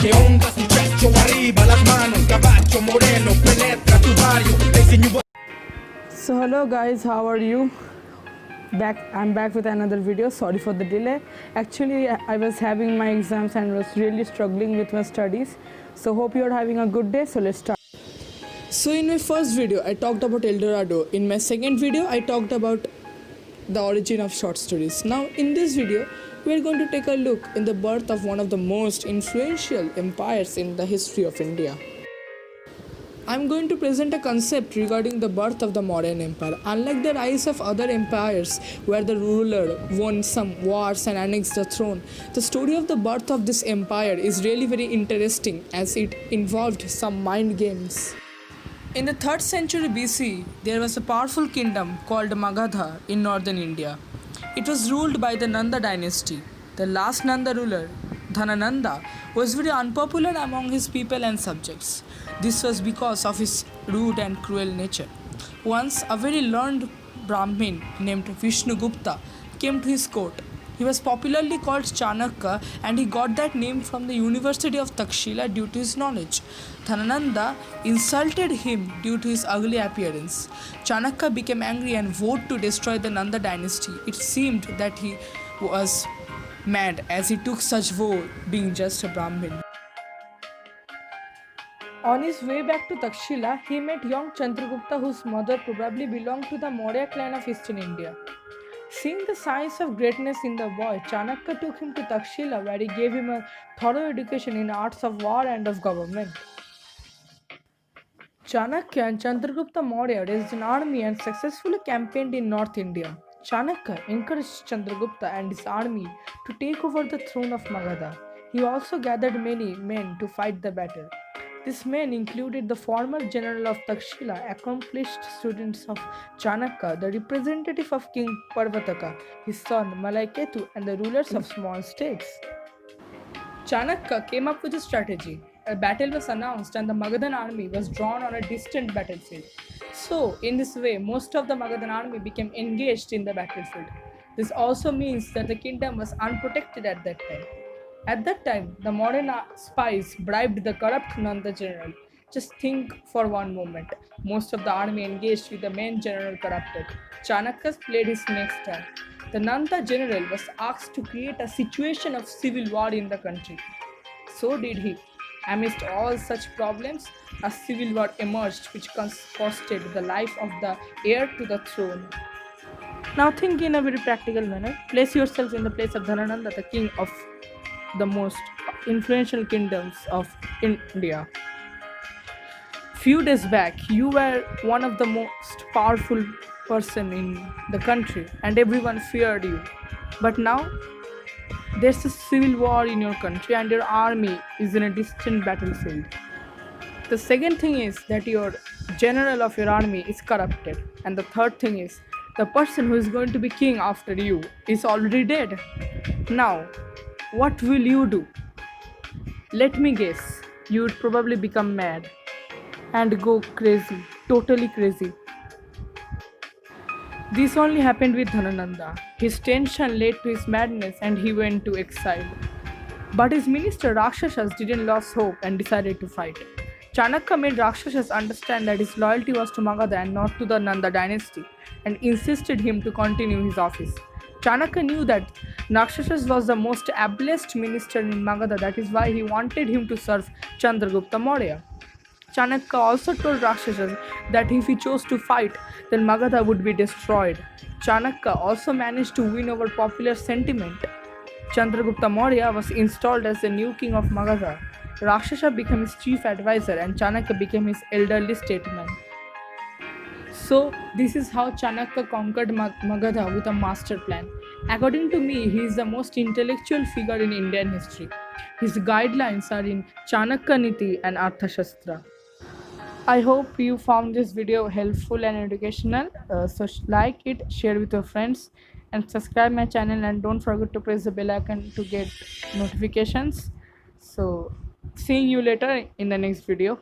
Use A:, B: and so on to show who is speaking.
A: che onda sul cesso arriba las manos, caballo moreno penetra tu barrio, le enseñó.
B: So hello guys, how are you? I'm back with another video. Sorry for the delay. Actually, I was having my exams and was really struggling with my studies. So hope you are having a good day. So let's start. So in my first video, I talked about El Dorado. In my second video, I talked about the origin of short stories. Now in this video, we are going to take a look in the birth of one of the most influential empires in the history of India. I'm going to present a concept regarding the birth of the Mauryan Empire. Unlike the rise of other empires where the ruler won some wars and annexed the throne, the story of the birth of this empire is really very interesting as it involved some mind games. In the 3rd century BC, there was a powerful kingdom called Magadha in northern India. It was ruled by the Nanda dynasty. The last Nanda ruler, Dhanananda, was very unpopular among his people and subjects. This was because of his rude and cruel nature. Once, a very learned Brahmin named Vishnugupta came to his court. He was popularly called Chanakya and he got that name from the University of Takshila due to his knowledge. Dhanananda insulted him due to his ugly appearance. Chanakya became angry and vowed to destroy the Nanda dynasty. It seemed that he was mad as he took such vow being just a Brahmin. On his way back to Takshila, he met young Chandragupta whose mother probably belonged to the Maurya clan of eastern India. Seeing the signs of greatness in the boy, Chanakya took him to Takshila where he gave him a thorough education in arts of war and of government. Chanakya and Chandragupta Maurya raised an army and successfully campaigned in North India. Chanakya encouraged Chandragupta and his army to take over the throne of Magadha. He also gathered many men to fight the battle. These men included the former general of Takshila, accomplished students of Chanakya, the representative of King Parvataka, his son Malaiketu, and the rulers of small states. Chanakya came up with a strategy. A battle was announced and the Magadhan army was drawn on a distant battlefield. So, in this way, most of the Magadhan army became engaged in the battlefield. This also means that the kingdom was unprotected at that time. At that time, the Mauryan spies bribed the corrupt Nanda general. Just think for one moment. Most of the army engaged with the main general corrupted. Chanakya played his next turn. The Nanda general was asked to create a situation of civil war in the country. So did he. Amidst all such problems, a civil war emerged which costed the life of the heir to the throne. Now think in a very practical manner. Place yourself in the place of Dhanananda, the king of the most influential kingdoms of India. Few days back, you were one of the most powerful person in the country and everyone feared you. But now, there's a civil war in your country and your army is in a distant battlefield. The second thing is that your general of your army is corrupted. And the third thing is, the person who is going to be king after you is already dead. Now, what will you do? Let me guess, you would probably become mad and go crazy, totally crazy. This only happened with Dhanananda. His tension led to his madness and he went to exile. But his minister Rakshasas didn't lose hope and decided to fight. Chanakya made Rakshasas understand that his loyalty was to Magadha and not to the Nanda dynasty and insisted him to continue his office. Chanakya knew that Rakshasas was the most ablest minister in Magadha, that is why he wanted him to serve Chandragupta Maurya. Chanakya also told Rakshasas that if he chose to fight, then Magadha would be destroyed. Chanakya also managed to win over popular sentiment. Chandragupta Maurya was installed as the new king of Magadha. Rakshasa became his chief advisor and Chanakya became his elderly statesman. So, this is how Chanakya conquered Magadha with a master plan. According to me, he is the most intellectual figure in Indian history. His guidelines are in Chanakya Niti and Arthashastra. I hope you found this video helpful and educational. So like it, share with your friends and subscribe my channel and don't forget to press the bell icon to get notifications. So seeing you later in the next video.